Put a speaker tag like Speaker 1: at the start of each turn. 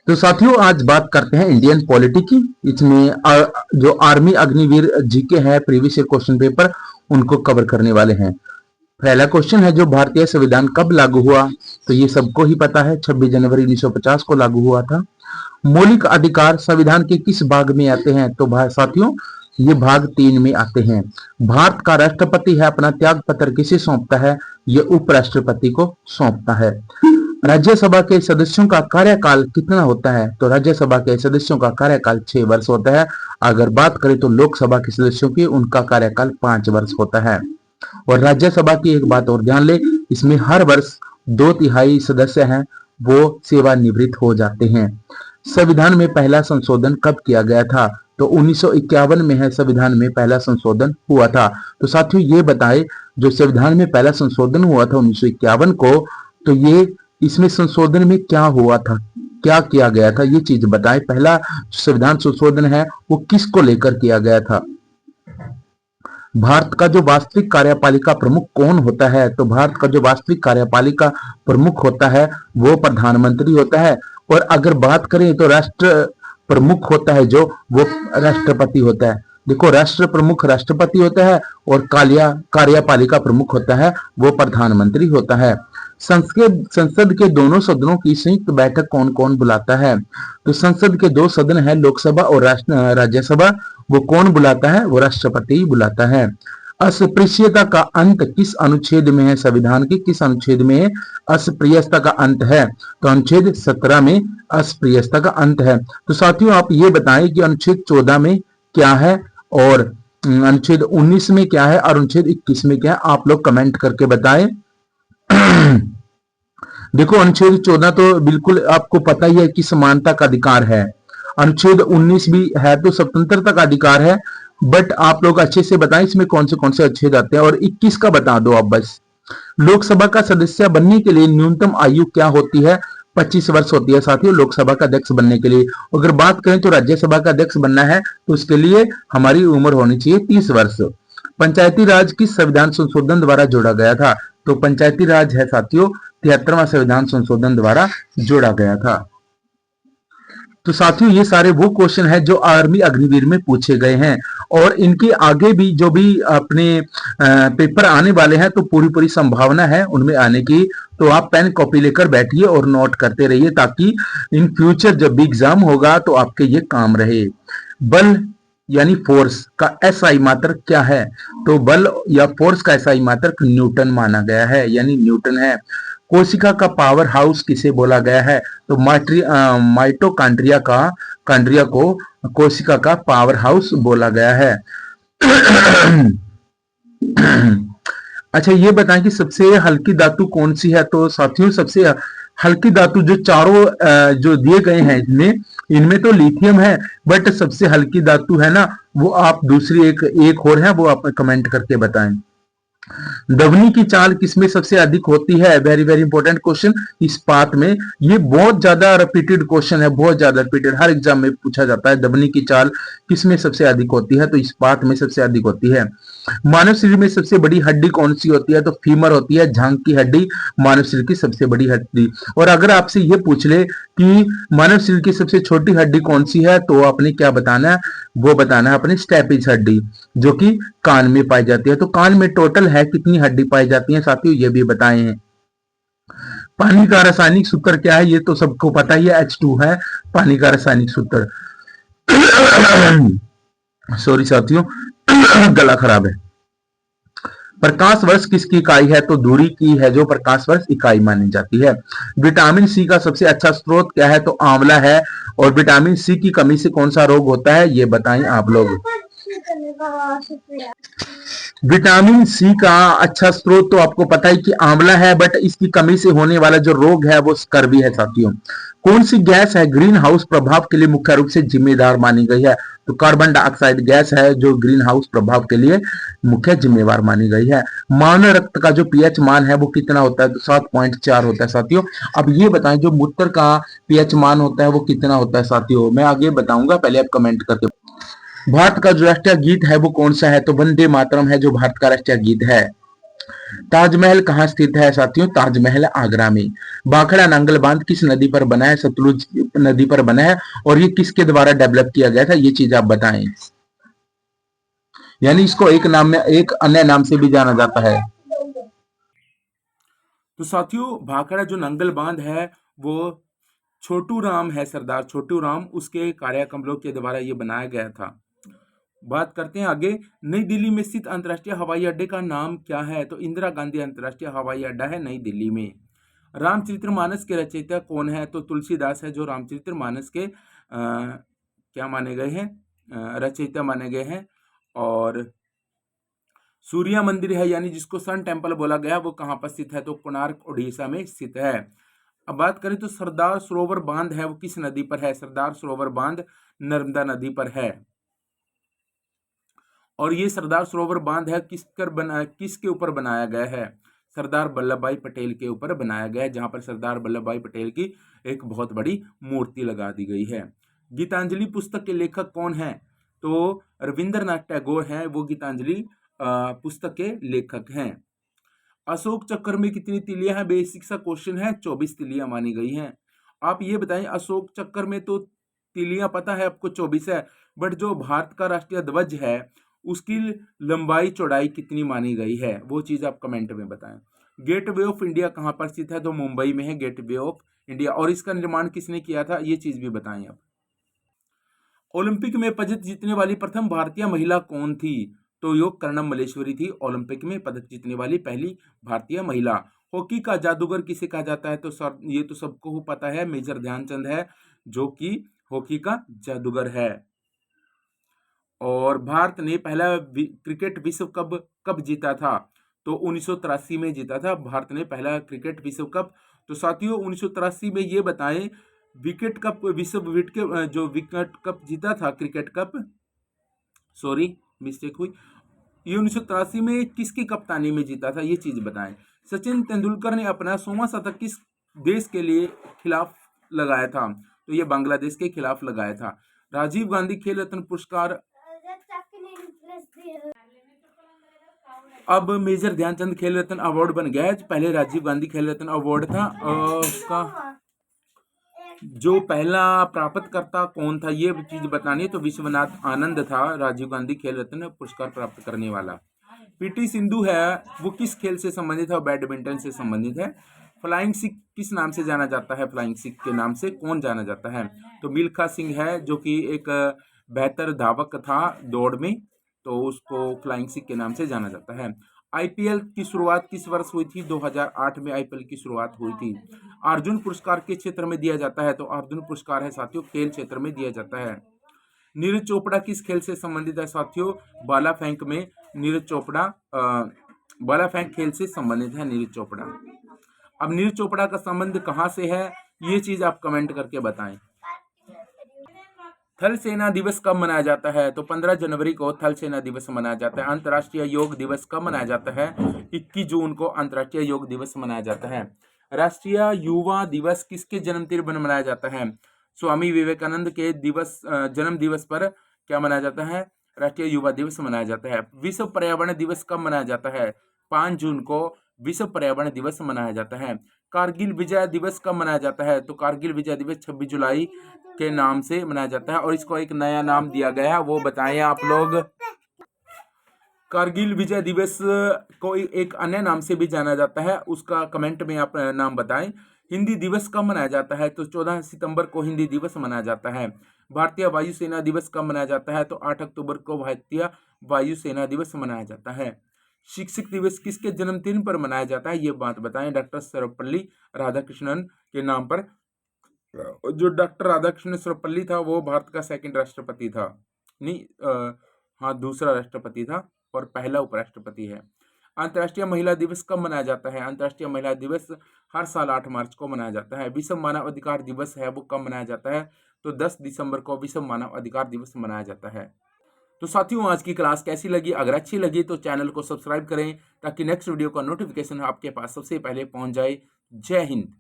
Speaker 1: तो साथियों आज बात करते हैं इंडियन पॉलिटी की। इसमें जो आर्मी अग्निवीर जीके है प्रीवियस ईयर क्वेश्चन पेपर उनको कवर करने वाले हैं। पहला क्वेश्चन है जो भारतीय संविधान कब लागू हुआ, तो ये सबको ही पता है 26 जनवरी 1950 को लागू हुआ था। मौलिक अधिकार संविधान के किस भाग में आते हैं, तो साथियों ये भाग 3 में आते हैं। भारत का राष्ट्रपति है अपना त्याग पत्र किसे सौंपता है, ये उपराष्ट्रपति को सौंपता है। राज्यसभा के सदस्यों का कार्यकाल कितना होता है, तो राज्यसभा के सदस्यों का कार्यकाल 6 वर्ष होता है। अगर बात करें तो लोकसभा के सदस्यों की उनका कार्यकाल 5 वर्ष होता है। और राज्यसभा की एक बात और ध्यान ले, इसमें हर वर्ष 2/3 सदस्य हैं वो सेवानिवृत्त हो जाते हैं। संविधान में पहला संशोधन कब किया गया था, तो 1951 में है संविधान में पहला संशोधन हुआ था। तो साथियों ये बताएं जो संविधान में पहला संशोधन हुआ था 1951 को, तो ये इसमें संशोधन में क्या हुआ था, क्या किया गया था, ये चीज बताएं। पहला संविधान संशोधन है वो किसको लेकर किया गया था। भारत का जो वास्तविक कार्यपालिका प्रमुख कौन होता है, तो भारत का जो वास्तविक कार्यपालिका प्रमुख होता है वो प्रधानमंत्री होता है। और अगर बात करें तो राष्ट्र प्रमुख होता है जो वो राष्ट्रपति होता है। देखो राष्ट्र प्रमुख राष्ट्रपति होता है और कार्यपालिका प्रमुख होता है वो प्रधानमंत्री होता है। संसद के दोनों सदनों की संयुक्त बैठक कौन कौन बुलाता है, तो संसद के 2 सदन है लोकसभा और राज्यसभा, वो कौन बुलाता है, वो राष्ट्रपति बुलाता है। अस्पृश्यता का अंत किस अनुच्छेद में है, संविधान के किस अनुच्छेद में अस्पृश्यता का अंत है, तो अनुच्छेद 17 में अस्पृश्यता का अंत है। तो साथियों आप ये बताएं कि अनुच्छेद 14 में क्या है और अनुच्छेद 19 में क्या है और अनुच्छेद 21 में क्या है, आप लोग कमेंट करके बताएं। देखो अनुच्छेद 14 तो बिल्कुल आपको पता ही है कि समानता का अधिकार है। अनुच्छेद 19 भी है तो स्वतंत्रता का अधिकार है, बट आप लोग अच्छे से बताएं इसमें कौन से अच्छे जाते हैं। और 21 का बता दो आप बस। लोकसभा का सदस्य बनने के लिए न्यूनतम आयु क्या होती है, 25 वर्ष होती है साथियों लोकसभा का अध्यक्ष बनने के लिए। अगर बात करें तो राज्यसभा का अध्यक्ष बनना है तो उसके लिए हमारी उम्र होनी चाहिए 30 वर्ष। पंचायती राज किस संविधान संशोधन द्वारा जोड़ा गया था, तो पंचायती राज है साथियों 73वां संविधान संशोधन द्वारा जोड़ा गया था। तो साथियों ये सारे वो क्वेश्चन है जो आर्मी अग्निवीर में पूछे गए हैं और इनके आगे भी जो भी अपने पेपर आने वाले हैं तो पूरी संभावना है उनमें आने की। तो आप पेन कॉपी लेकर बैठिए और नोट करते रहिए ताकि इन फ्यूचर जब भी एग्जाम होगा तो आपके ये काम रहे। बल यानी फोर्स का एसआई मात्रक क्या है, तो बल या फोर्स का एसआई मात्रक न्यूटन माना गया है, यानी न्यूटन है। कोशिका का पावर हाउस किसे बोला गया है, तो माइटोकॉन्ड्रिया को कोशिका का पावर हाउस बोला गया है। अच्छा ये बताएं कि सबसे हल्की धातु कौन सी है, तो साथियों सबसे हल्की धातु जो चारों जो दिए गए हैं इनमें तो लिथियम है, बट सबसे हल्की धातु है ना वो आप दूसरी एक और है वो आप कमेंट करके बताएं। ध्वनि की चाल किसमें सबसे अधिक होती है, वेरी वेरी इंपॉर्टेंट क्वेश्चन इस्पात में। ये बहुत ज्यादा रिपीटेड क्वेश्चन है, बहुत ज्यादा रिपीटेड, हर एग्जाम में पूछा जाता है। ध्वनि की चाल किसमें सबसे अधिक होती है, तो इस्पात में सबसे अधिक होती है। मानव शरीर में सबसे बड़ी हड्डी कौन सी होती है, तो फीमर होती है, जांघ की हड्डी मानव शरीर की सबसे बड़ी हड्डी। और अगर आपसे ये पूछ ले कि मानव शरीर की सबसे छोटी हड्डी कौन सी है, तो आपने क्या बताना है, वो बताना है अपनी स्टेपिज हड्डी जो कि कान में पाई जाती है। तो कान में टोटल है कितनी हड्डी पाई जाती है साथियों ये भी बताए हैं। पानी का रासायनिक सूत्र क्या है, ये तो सबको पता ही है, H2 है पानी का रासायनिक सूत्र। सॉरी साथियों गला खराब है। प्रकाश वर्ष किसकी इकाई है, तो दूरी की है जो प्रकाश वर्ष इकाई मानी जाती है। विटामिन सी का सबसे अच्छा स्रोत क्या है, तो आंवला है। और विटामिन सी की कमी से कौन सा रोग होता है ये बताएं आप लोग। विटामिन सी का अच्छा स्रोत तो आपको पता है कि आंवला है, बट इसकी कमी से होने वाला जो रोग है वो स्कर्वी है साथियों। कौन सी गैस है ग्रीन हाउस प्रभाव के लिए मुख्य रूप से जिम्मेदार मानी गई है, तो कार्बन डाइऑक्साइड गैस है जो ग्रीन हाउस प्रभाव के लिए मुख्य जिम्मेवार मानी गई है। मानव रक्त का जो पीएच मान है वो कितना होता है, तो 7.4 होता है साथियों। अब ये बताएं जो मूत्र का पीएच मान होता है वो कितना होता है साथियों, मैं आगे बताऊंगा, पहले आप कमेंट करके। भारत का जो राष्ट्रीय गीत है वो कौन सा है, तो वंदे मातरम है जो भारत का राष्ट्रीय गीत है। ताजमहल कहाँ स्थित है साथियों? ताजमहल आगरा में। भाखड़ा नांगल बांध किस नदी पर बना है? सतलुज नदी पर बना है। और ये किसके द्वारा डेवलप किया गया था? ये चीज आप बताएं। यानी इसको एक नाम में, एक अन्य नाम से भी जाना जाता है।
Speaker 2: तो साथियों भाखड़ा जो नंगल बांध है वो छोटू राम है, सरदार छोटू राम, उसके कार्यकमलों के द्वारा ये बनाया गया था। बात करते हैं आगे। नई दिल्ली में स्थित अंतर्राष्ट्रीय हवाई अड्डे का नाम क्या है? तो इंदिरा गांधी अंतर्राष्ट्रीय हवाई अड्डा है नई दिल्ली में। रामचरितमानस के रचयिता कौन है? तो तुलसीदास है, जो रामचरितमानस के क्या माने गए हैं? रचयिता माने गए हैं। और सूर्य मंदिर है, यानी जिसको सन टेम्पल बोला गया, वो कहाँ पर स्थित है? तो कोणार्क उड़ीसा में स्थित है। अब बात करें तो सरदार सरोवर बांध है वो किस नदी पर है? सरदार सरोवर बांध नर्मदा नदी पर है। और ये सरदार सरोवर बांध है किसके ऊपर बनाया गया है? सरदार वल्लभ भाई पटेल के ऊपर बनाया गया है, जहां पर सरदार वल्लभ भाई पटेल की एक बहुत बड़ी मूर्ति लगा दी गई है। गीतांजलि पुस्तक के लेखक कौन है? तो रविंद्रनाथ टैगोर हैं, वो गीतांजलि पुस्तक के लेखक हैं। अशोक चक्र में कितनी तिलियां हैं? बेसिक सा क्वेश्चन है, 24 तिलियां मानी गई हैं। आप ये बताएं, अशोक चक्र में तो तिलियां पता है आपको 24 है, बट जो भारत का राष्ट्रीय ध्वज है उसकी लंबाई चौड़ाई कितनी मानी गई है? वो चीज आप कमेंट में बताएं। गेटवे ऑफ इंडिया कहाँ पर स्थित है? तो मुंबई में है गेटवे ऑफ इंडिया। और इसका निर्माण किसने किया था? ये चीज भी बताएं आप। ओलंपिक में पदक जीतने वाली प्रथम भारतीय महिला कौन थी? तो योग कर्णम मलेश्वरी थी ओलंपिक में पदक जीतने वाली पहली भारतीय महिला। हॉकी का जादूगर किसे कहा जाता है? तो सर ये तो सबको पता है, मेजर ध्यानचंद है जो कि हॉकी का जादूगर है। और भारत ने पहला क्रिकेट विश्व कप कब जीता था? तो 1983 में जीता था भारत ने पहला क्रिकेट विश्व कप। तो साथियों 1983 में ये बताएं, विकेट कप विश्व विकेट जो विकेट कप जीता था क्रिकेट कप, सॉरी मिस्टेक हुई, ये 1983 में किसकी कप्तानी में जीता था? ये चीज बताएं। सचिन तेंदुलकर ने अपना 100वां शतक किस देश के लिए खिलाफ लगाया था? तो ये बांग्लादेश के खिलाफ लगाया था। राजीव गांधी खेल रत्न पुरस्कार अब मेजर ध्यानचंद खेल रत्न अवार्ड बन गया है। पहले राजीव गांधी खेल रत्न अवार्ड था, उसका जो पहला प्राप्तकर्ता कौन था ये चीज बतानी है। तो विश्वनाथ आनंद था राजीव गांधी खेल रत्न पुरस्कार प्राप्त करने वाला। पीटी सिंधु है वो किस खेल से संबंधित है? बैडमिंटन से संबंधित है। फ्लाइंग सिख किस नाम से जाना जाता है? फ्लाइंग सिख के नाम से कौन जाना जाता है? तो मिल्खा सिंह है, जो कि एक बेहतर धावक था दौड़ में, तो उसको फ्लाइंग सिख के नाम से जाना जाता है। आईपीएल की शुरुआत किस वर्ष हुई थी? 2008 में आईपीएल की शुरुआत हुई थी। अर्जुन पुरस्कार किस क्षेत्र में दिया जाता है? तो अर्जुन पुरस्कार है साथियों खेल क्षेत्र में दिया जाता है। नीरज चोपड़ा किस खेल से संबंधित है? साथियों भाला फेंक में नीरज चोपड़ा भाला फेंक खेल से संबंधित है नीरज चोपड़ा। अब नीरज चोपड़ा का संबंध कहां से है? ये चीज आप कमेंट करके बताएं। थल सेना दिवस कब मनाया जाता है? तो 15 जनवरी को थल सेना दिवस मनाया जाता है। अंतर्राष्ट्रीय योग दिवस कब मनाया जाता है? 21 जून को अंतर्राष्ट्रीय योग दिवस मनाया जाता है। राष्ट्रीय युवा दिवस किसके जन्मदिन पर मनाया जाता है? स्वामी विवेकानंद के जन्म दिवस पर क्या मनाया जाता है? राष्ट्रीय युवा दिवस मनाया जाता है। विश्व पर्यावरण दिवस कब मनाया जाता है? 5 जून को विश्व पर्यावरण दिवस मनाया जाता है। कारगिल विजय दिवस कब मनाया जाता है? तो कारगिल विजय दिवस 26 जुलाई के नाम से मनाया जाता है। और इसको एक नया नाम दिया गया है, वो बताएं आप लोग। कारगिल विजय दिवस को एक अन्य नाम से भी जाना जाता है, उसका कमेंट में आप नाम बताएं। हिंदी दिवस कब मनाया जाता है? तो 14 सितंबर को हिंदी दिवस मनाया जाता है। भारतीय वायुसेना दिवस कब मनाया जाता है? तो 8 अक्टूबर को भारतीय वायुसेना दिवस मनाया जाता है। शिक्षक दिवस किसके जन्मदिन पर मनाया जाता है? ये बात बताएं। डॉक्टर सर्वपल्ली राधाकृष्णन के नाम पर। जो डॉक्टर राधाकृष्णन सर्वपल्ली था वो भारत का सेकंड राष्ट्रपति था, नहीं हाँ दूसरा राष्ट्रपति था और पहला उपराष्ट्रपति है। अंतर्राष्ट्रीय महिला दिवस कब मनाया जाता है? अंतर्राष्ट्रीय महिला दिवस हर साल 8 मार्च को मनाया जाता है। विश्व मानव अधिकार दिवस है वो कब मनाया जाता है? तो 10 दिसंबर को विश्व मानव अधिकार दिवस मनाया जाता है। तो साथियों आज की क्लास कैसी लगी? अगर अच्छी लगी तो चैनल को सब्सक्राइब करें ताकि नेक्स्ट वीडियो का नोटिफिकेशन आपके पास सबसे पहले पहुंच जाए। जय हिंद।